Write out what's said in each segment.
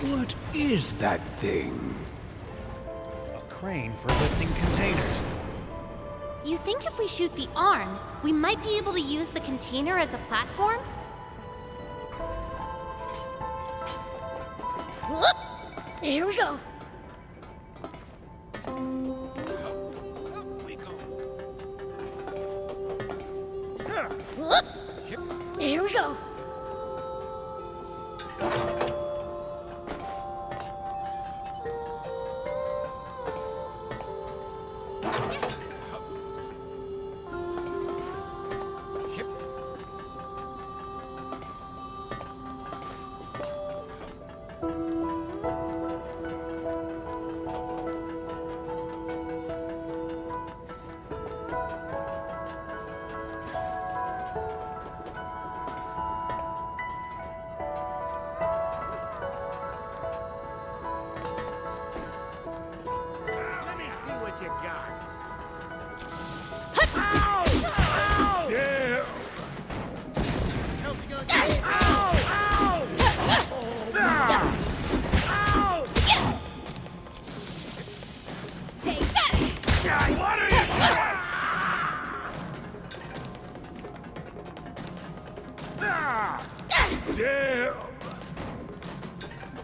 What is that thing? A crane for lifting containers. You think if we shoot the arm, we might be able to use the container as a platform? Whoop! Here we go. Whoop! Here we go.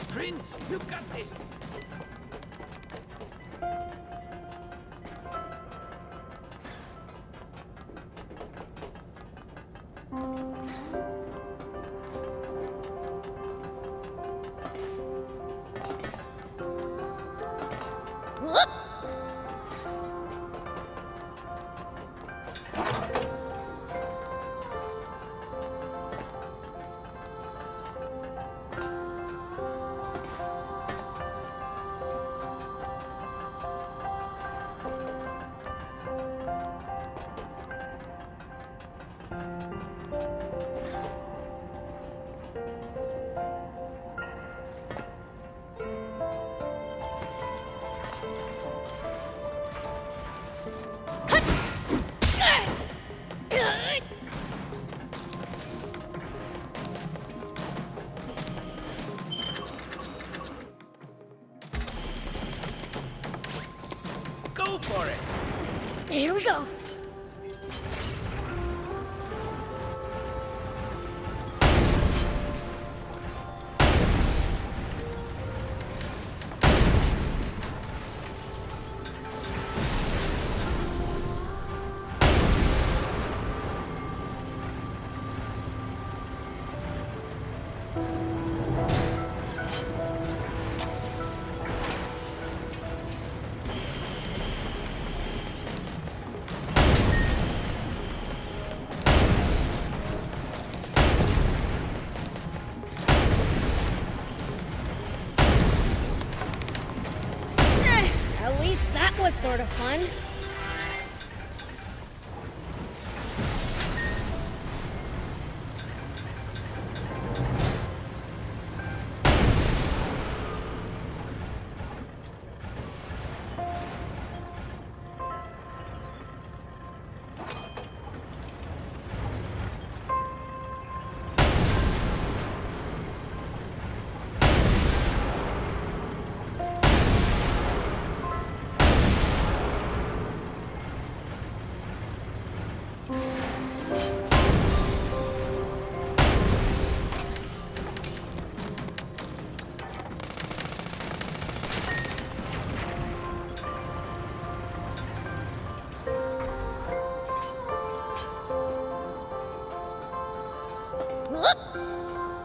Prince, you got this! Go for it! Here we go. At least that was sort of fun.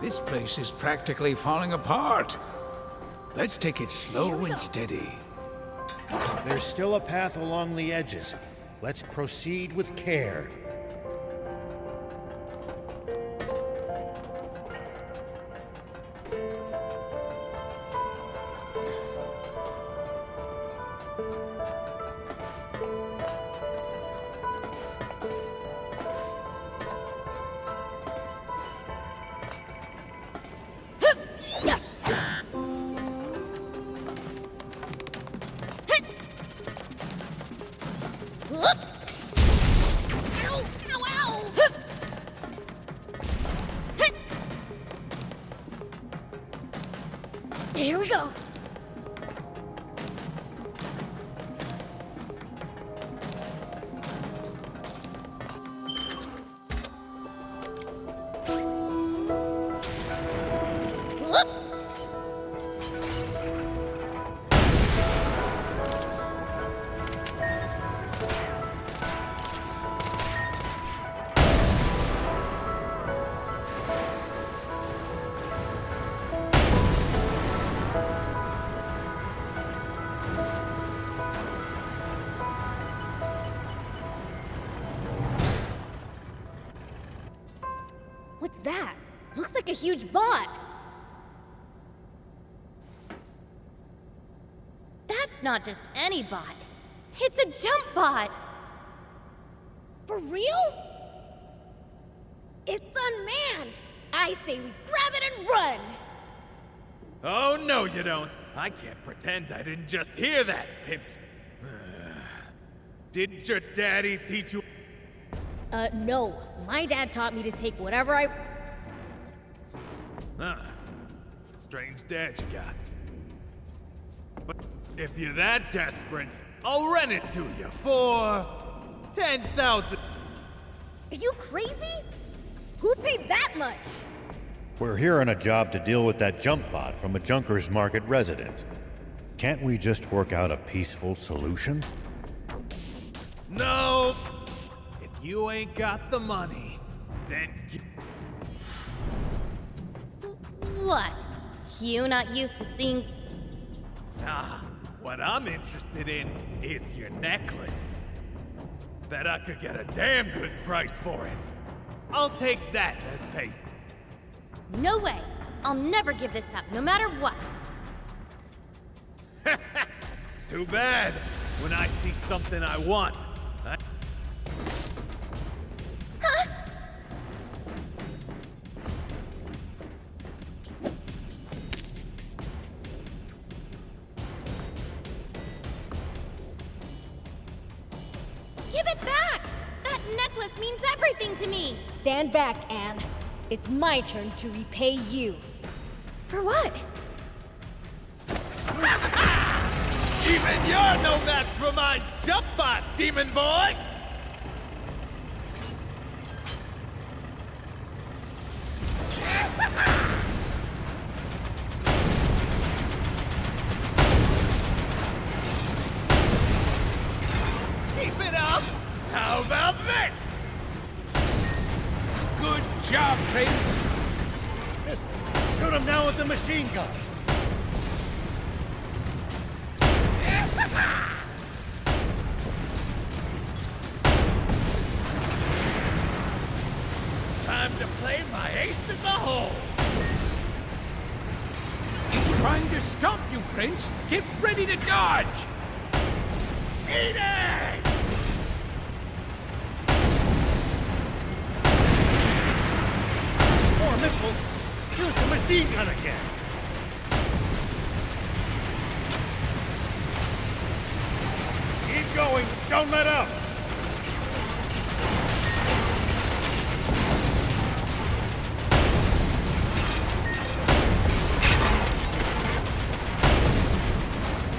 This place is practically falling apart. Let's take it slow and steady. There's still a path along the edges. Let's proceed with care. Ow! Here we go. Whoop. What's that? Looks like a huge bot. That's not just any bot. It's a jump bot. For real? It's unmanned. I say we grab it and run. Oh, no, you don't. I can't pretend I didn't just hear that, Pips. Didn't your daddy teach you? No. My dad taught me to take whatever I... Strange dad you got. But if you're that desperate, I'll rent it to you for 10,000. Are you crazy? Who'd pay that much? We're here on a job to deal with that jump bot from a Junkers Market resident. Can't we just work out a peaceful solution? No! If you ain't got the money, then What? You not used to seeing... what I'm interested in is your necklace. Bet I could get a damn good price for it. I'll take that as pay. No way. I'll never give this up, no matter what. Too bad. When I see something I want, Give it back! That necklace means everything to me! Stand back, Anne. It's my turn to repay you. For what? Even you're no match for my jump bot, demon boy! Keep it up! How about this? Good job, Prince. Shoot him down with the machine gun! Time to play my ace in the hole! He's trying to stop you, Prince. Get ready to dodge. Eat it! More missiles! Use the machine gun again! Keep going! Don't let up!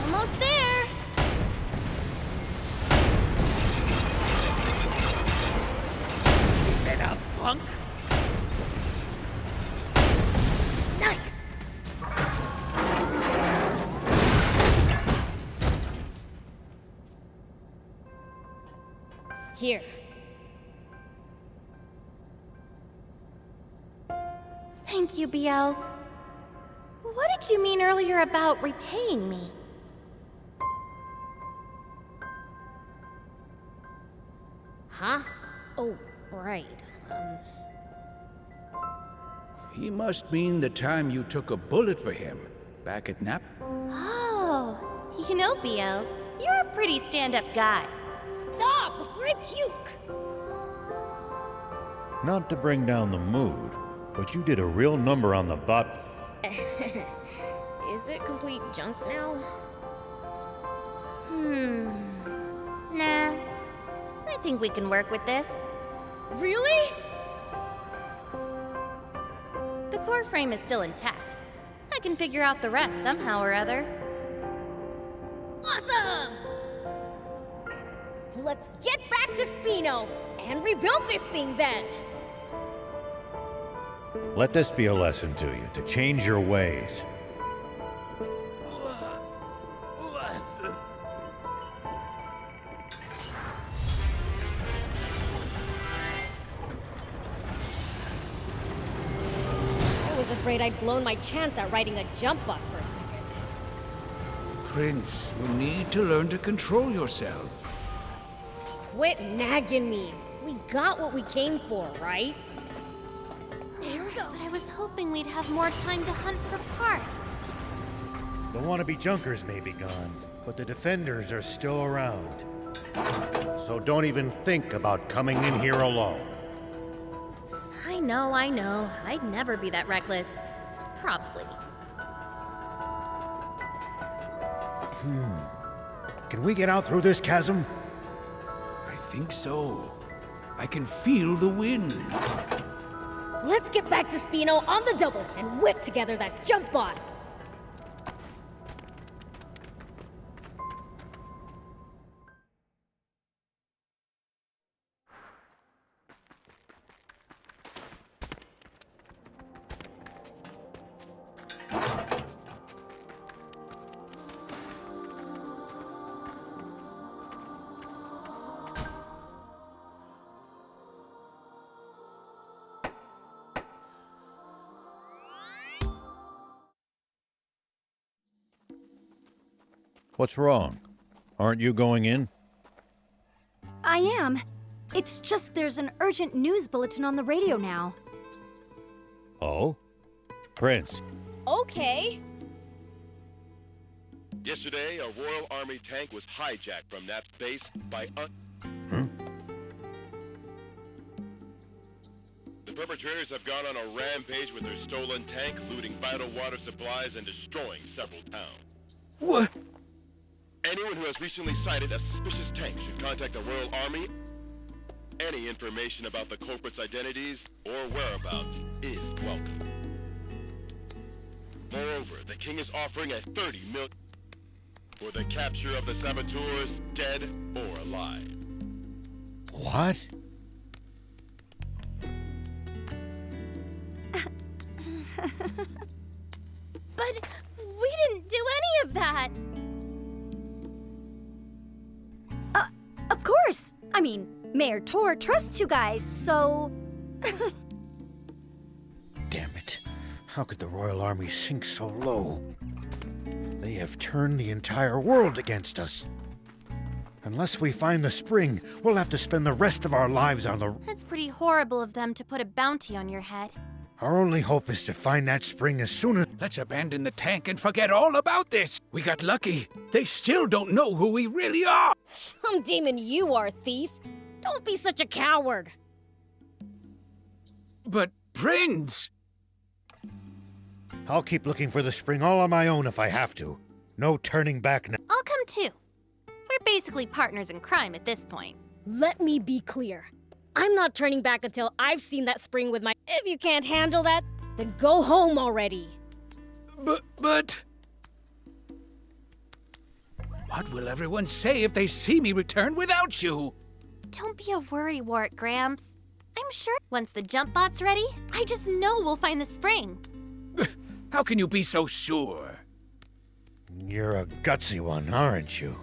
Almost there! Keep it up, punk! Nice! Here. Thank you, Beelz. What did you mean earlier about repaying me? Huh? Oh, right. He must mean the time you took a bullet for him back at Nap. Oh, you know, Beelz, you're a pretty stand-up guy. Stop before I puke! Not to bring down the mood, but you did a real number on the bot. Is it complete junk now? Nah. I think we can work with this. Really? The core frame is still intact. I can figure out the rest somehow or other. Awesome! Let's get back to Spino and rebuild this thing then! Let this be a lesson to you, to change your ways. Lesson. I was afraid I'd blown my chance at riding a jump bot for a second. Prince, you need to learn to control yourself. Quit nagging me. We got what we came for, right? There we go. But I was hoping we'd have more time to hunt for parts. The wannabe junkers may be gone, but the defenders are still around. So don't even think about coming in here alone. I know. I'd never be that reckless. Probably. Can we get out through this chasm? I think so. I can feel the wind. Let's get back to Spino on the double and whip together that jump bot. What's wrong? Aren't you going in? I am. It's just there's an urgent news bulletin on the radio now. Oh? Prince, Okay. Yesterday, a Royal Army tank was hijacked from that base by The perpetrators have gone on a rampage with their stolen tank, looting vital water supplies and destroying several towns. What? Anyone who has recently sighted a suspicious tank should contact the Royal Army. Any information about the culprits' identities or whereabouts is welcome. Moreover, the king is offering a 30 million for the capture of the saboteurs, dead or alive. what? But we didn't do any of that. Of course! I mean, Mayor Tor trusts you guys, so... Damn it. How could the Royal Army sink so low? They have turned the entire world against us. Unless we find the spring, we'll have to spend the rest of our lives on the... It's pretty horrible of them to put a bounty on your head. Our only hope is to find that spring as soon as... Let's abandon the tank and forget all about this. We got lucky. They still don't know who we really are. Some demon you are, thief. Don't be such a coward. But, Prince! I'll keep looking for the spring all on my own if I have to. No turning back now. I'll come too. We're basically partners in crime at this point. Let me be clear. I'm not turning back until I've seen that spring with my... If you can't handle that, then go home already. But... What will everyone say if they see me return without you? Don't be a worrywart, Gramps. I'm sure once the jump bot's ready, I just know we'll find the spring. How can you be so sure? You're a gutsy one, aren't you?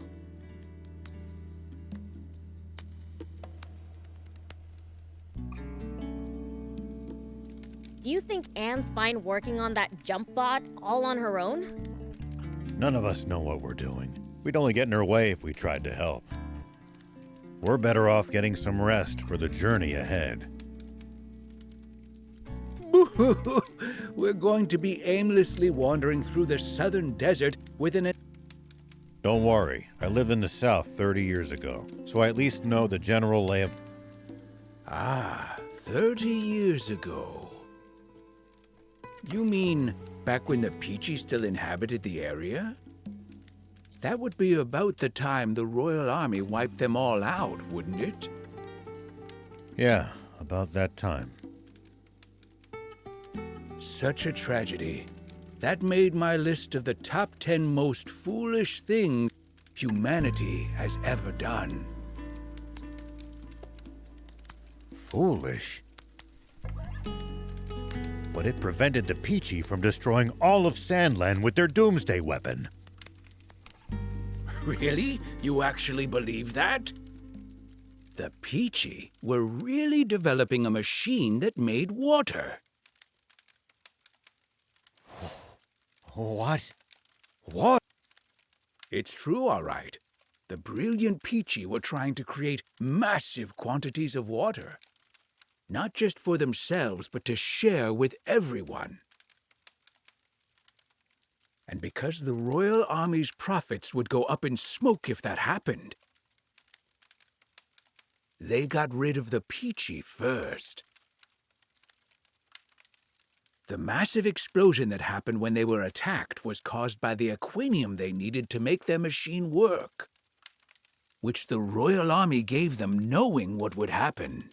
Do you think Anne's fine working on that jump bot all on her own? None of us know what we're doing. We'd only get in her way if we tried to help. We're better off getting some rest for the journey ahead. We're going to be aimlessly wandering through the southern desert with an... Don't worry, I lived in the south 30 years ago, so I at least know the general lay of... 30 years ago. You mean back when the Peachy still inhabited the area? That would be about the time the Royal Army wiped them all out, wouldn't it? Yeah, about that time. Such a tragedy. That made my list of the top 10 most foolish things humanity has ever done. Foolish? But it prevented the Peachy from destroying all of Sandland with their doomsday weapon. Really? You actually believe that? The Peachy were really developing a machine that made water. What? What? It's true, all right. The brilliant Peachy were trying to create massive quantities of water. Not just for themselves, but to share with everyone. And because the Royal Army's profits would go up in smoke if that happened, they got rid of the Peachy first. The massive explosion that happened when they were attacked was caused by the aquanium they needed to make their machine work, which the Royal Army gave them knowing what would happen.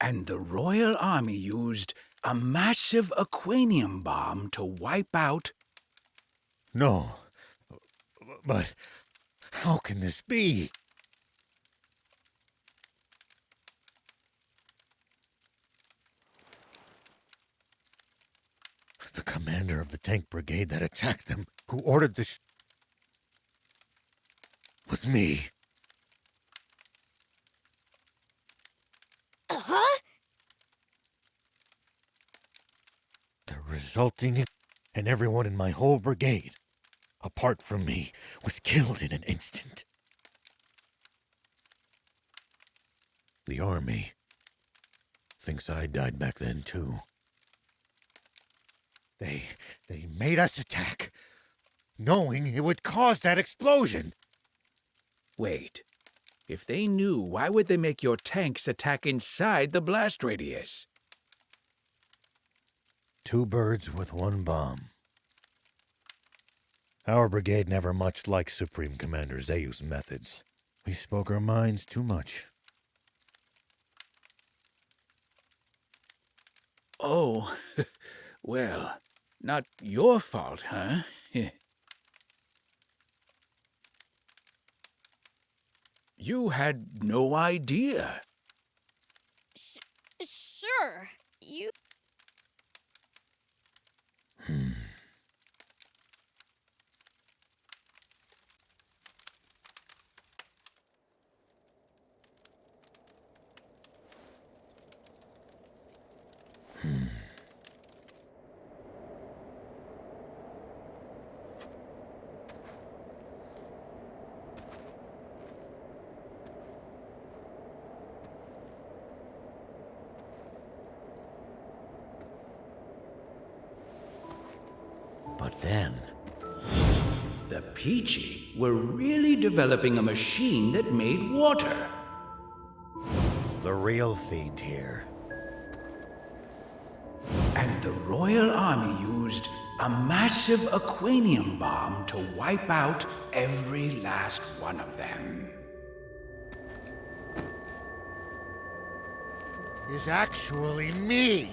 And the Royal Army used a massive aquanium bomb to wipe out... No. But how can this be? The commander of the tank brigade that attacked them, who ordered this, was me. Huh? The resulting, and everyone in my whole brigade, apart from me, was killed in an instant. The army thinks I died back then, too. They made us attack, knowing it would cause that explosion. Wait. If they knew, why would they make your tanks attack inside the blast radius? 2 birds with 1 bomb. Our brigade never much liked Supreme Commander Zayu's methods. We spoke our minds too much. Oh, well, not your fault, huh? You had no idea. Sure. You... But then... The Peachy were really developing a machine that made water. the real fiend here. And the Royal Army used a massive aquanium bomb to wipe out every last one of them. Is actually me.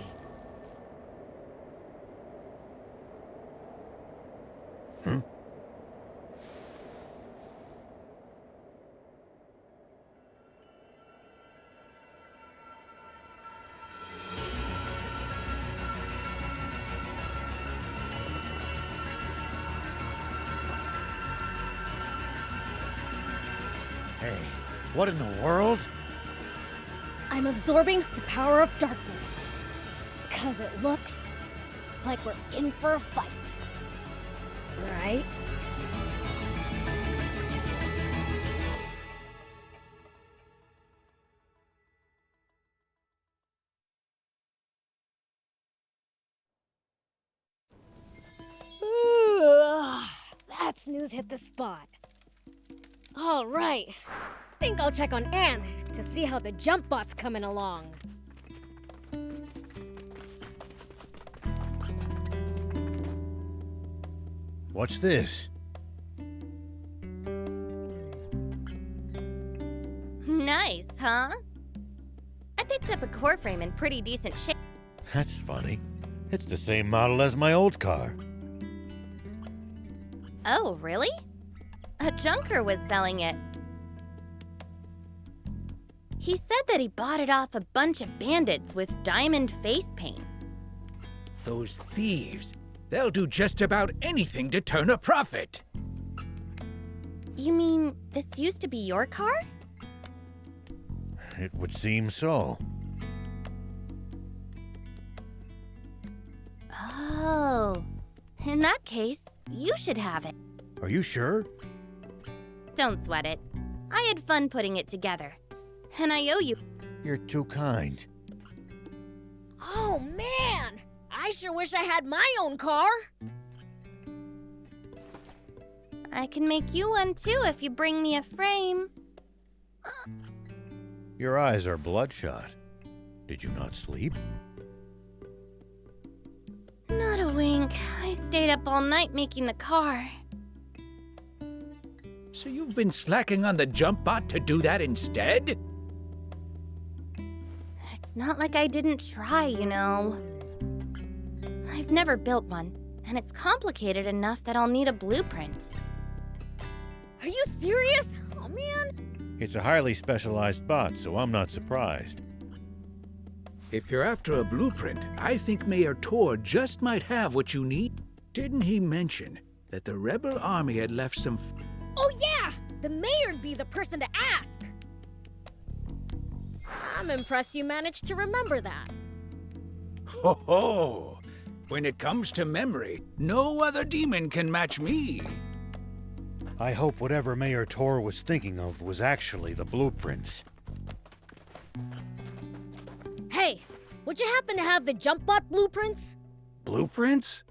Hey, what in the world? I'm absorbing the power of darkness. Because it looks like we're in for a fight. Right? That snooze hit the spot. All right. Think I'll check on Anne to see how the jump bot's coming along. What's this? Nice, huh? I picked up a core frame in pretty decent shape. That's funny. It's the same model as my old car. Oh, really? A junker was selling it. He said that he bought it off a bunch of bandits with diamond face paint. Those thieves, they'll do just about anything to turn a profit. You mean this used to be your car? It would seem so. Oh, in that case, you should have it. Are you sure? Don't sweat it. I had fun putting it together. And I owe you. You're too kind. Oh, man! I sure wish I had my own car. I can make you one too if you bring me a frame. Your eyes are bloodshot. Did you not sleep? Not a wink. I stayed up all night making the car. So you've been slacking on the jump bot to do that instead? It's not like I didn't try, you know. I've never built one, and it's complicated enough that I'll need a blueprint. Are you serious? Oh, man. It's a highly specialized bot, so I'm not surprised. If you're after a blueprint, I think Mayor Tor just might have what you need. Didn't he mention that the rebel army had left some... Oh, yeah! The mayor'd be the person to ask. I'm impressed you managed to remember that. Ho ho! When it comes to memory, no other demon can match me. I hope whatever Mayor Tor was thinking of was actually the blueprints. Hey, would you happen to have the jump bot blueprints? Blueprints?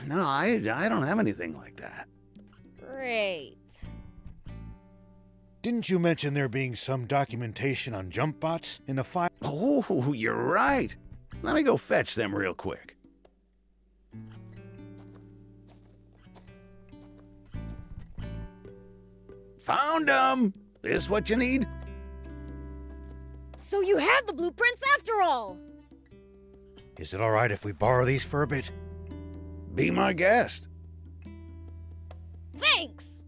No, I don't have anything like that. Great. Didn't you mention there being some documentation on jump bots in the file? Oh, you're right. Let me go fetch them real quick. Found them! This what you need? So you have the blueprints after all! Is it all right if we borrow these for a bit? Be my guest. Thanks!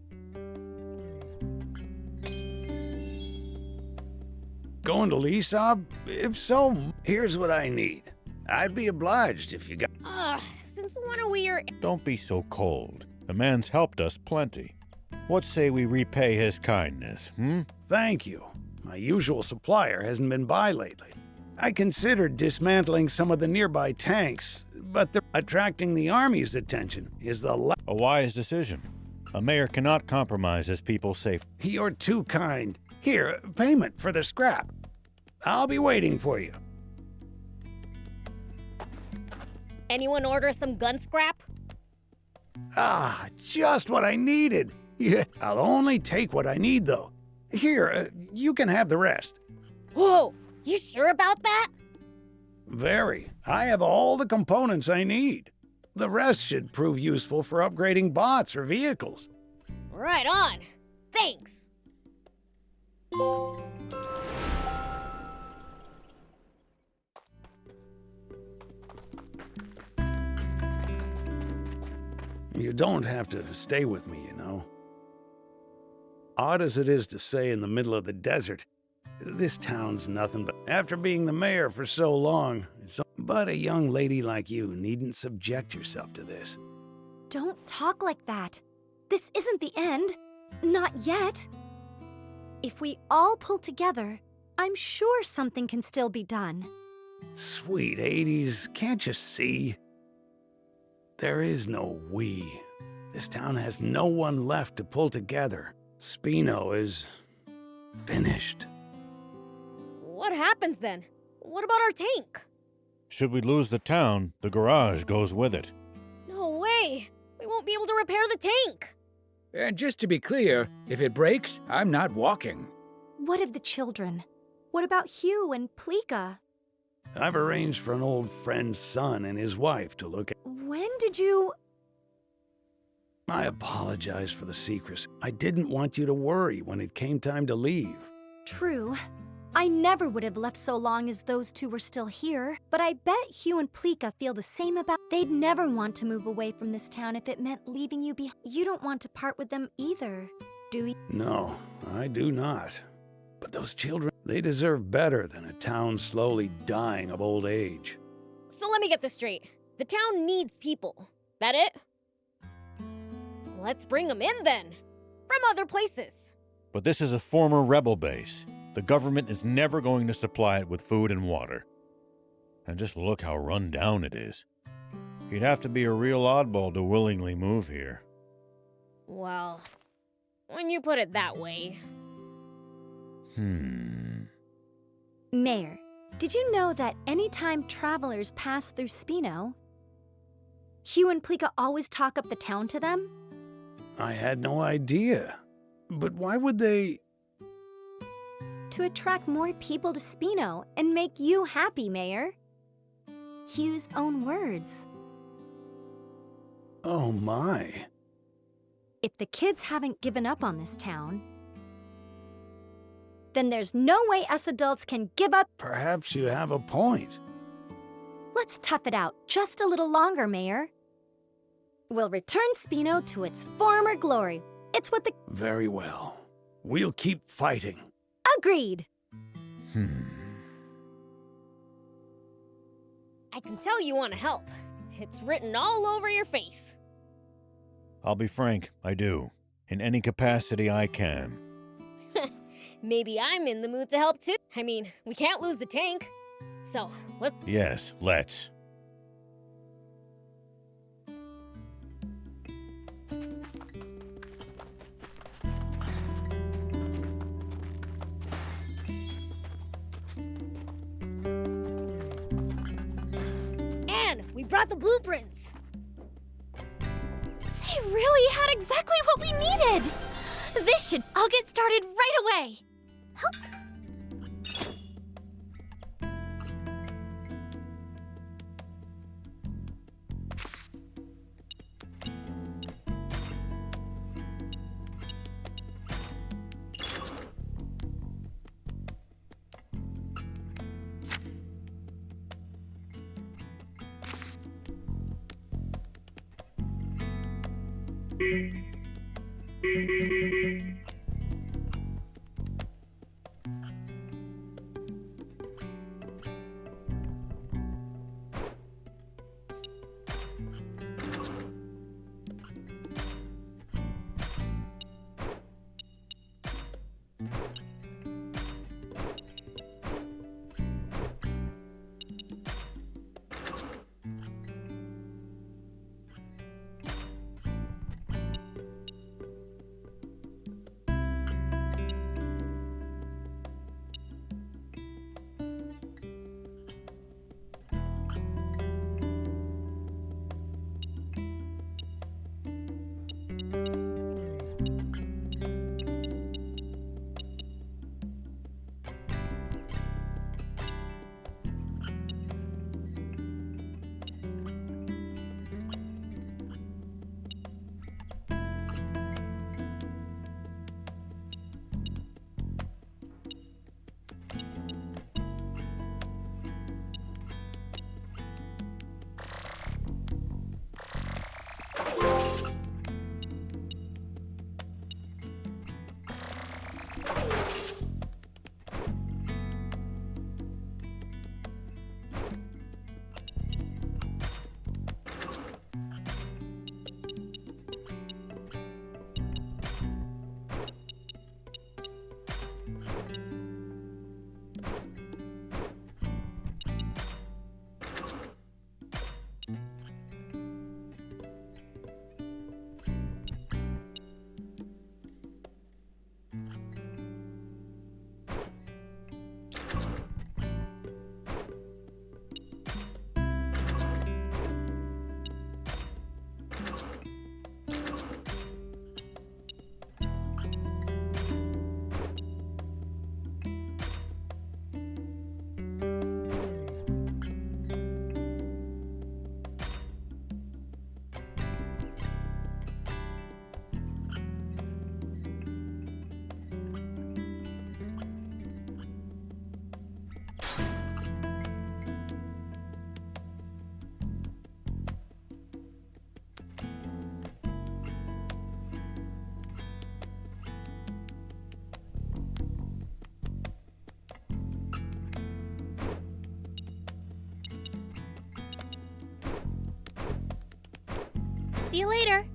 Going to Lisab? If so, here's what I need. I'd be obliged if you got... Since when are we your... Don't be so cold. The man's helped us plenty. What say we repay his kindness, Thank you. My usual supplier hasn't been by lately. I considered dismantling some of the nearby tanks, but attracting the army's attention is the A wise decision. A mayor cannot compromise his people's safety. You're too kind. Here, payment for the scrap. I'll be waiting for you. Anyone order some gun scrap? Ah, just what I needed. Yeah, I'll only take what I need, though. Here, you can have the rest. Whoa, you sure about that? Very. I have all the components I need. The rest should prove useful for upgrading bots or vehicles. Right on. Thanks. You don't have to stay with me, you know. Odd as it is to say in the middle of the desert, this town's nothing but... After being the mayor for so long, but a young lady like you needn't subject yourself to this. Don't talk like that. This isn't the end. Not yet. If we all pull together, I'm sure something can still be done. Sweet 80s, can't you see? There is no we. This town has no one left to pull together. Spino is... finished. What happens then? What about our tank? Should we lose the town, the garage goes with it. No way! We won't be able to repair the tank! And just to be clear, if it breaks, I'm not walking. What of the children? What about Hugh and Plika? I've arranged for an old friend's son and his wife to look at... When did you... I apologize for the secrecy. I didn't want you to worry when it came time to leave. True. I never would have left so long as those two were still here, but I bet Hugh and Plika feel the same about. They'd never want to move away from this town if it meant leaving you behind. You don't want to part with them either, do you? No, I do not. But those children, they deserve better than a town slowly dying of old age. So let me get this straight. The town needs people. That it? Let's bring them in then. From other places. But this is a former rebel base. The government is never going to supply it with food and water. And just look how run down it is. You'd have to be a real oddball to willingly move here. Well, when you put it that way. Mayor, did you know that anytime travelers pass through Spino, Hugh and Plika always talk up the town to them? I had no idea. But why would they? To attract more people to Spino and make you happy, Mayor. Hugh's own words. Oh my. If the kids haven't given up on this town, then there's no way us adults can give up. Perhaps you have a point. Let's tough it out just a little longer, Mayor. We'll return Spino to its former glory. It's what the... Very well. We'll keep fighting. Agreed. I can tell you want to help. It's written all over your face. I'll be frank, I do. In any capacity I can. Maybe I'm in the mood to help too. I mean, we can't lose the tank. So, let's... Yes, let's. And we brought the blueprints. They really had exactly what we needed! This should all get started right away! See you later.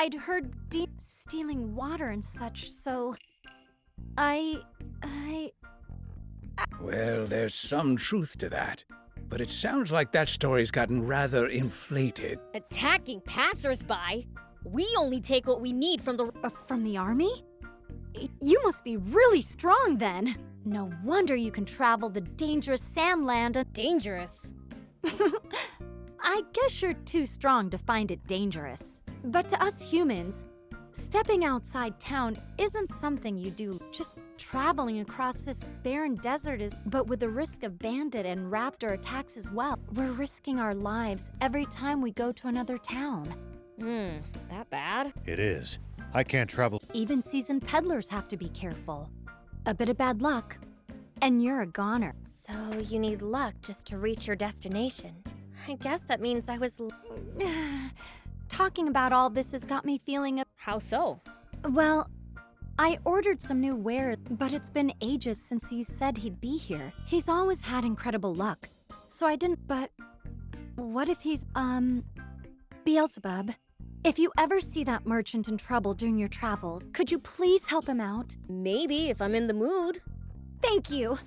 I'd heard stealing water and such, so Well, there's some truth to that. But it sounds like that story's gotten rather inflated. Attacking passersby? We only take what we need from from the army? You must be really strong then. No wonder you can travel the dangerous sandland and... dangerous. I guess you're too strong to find it dangerous. But to us humans, stepping outside town isn't something you do. Just traveling across this barren desert is, but with the risk of bandit and raptor attacks as well. We're risking our lives every time we go to another town. That bad? It is. I can't travel. Even seasoned peddlers have to be careful. A bit of bad luck, and you're a goner. So you need luck just to reach your destination. I guess that means I was... Talking about all this has got me feeling How so? Well, I ordered some new wares, but it's been ages since he said he'd be here. He's always had incredible luck, so I didn't, but... What if he's, Beelzebub? If you ever see that merchant in trouble during your travel, could you please help him out? Maybe if I'm in the mood. Thank you!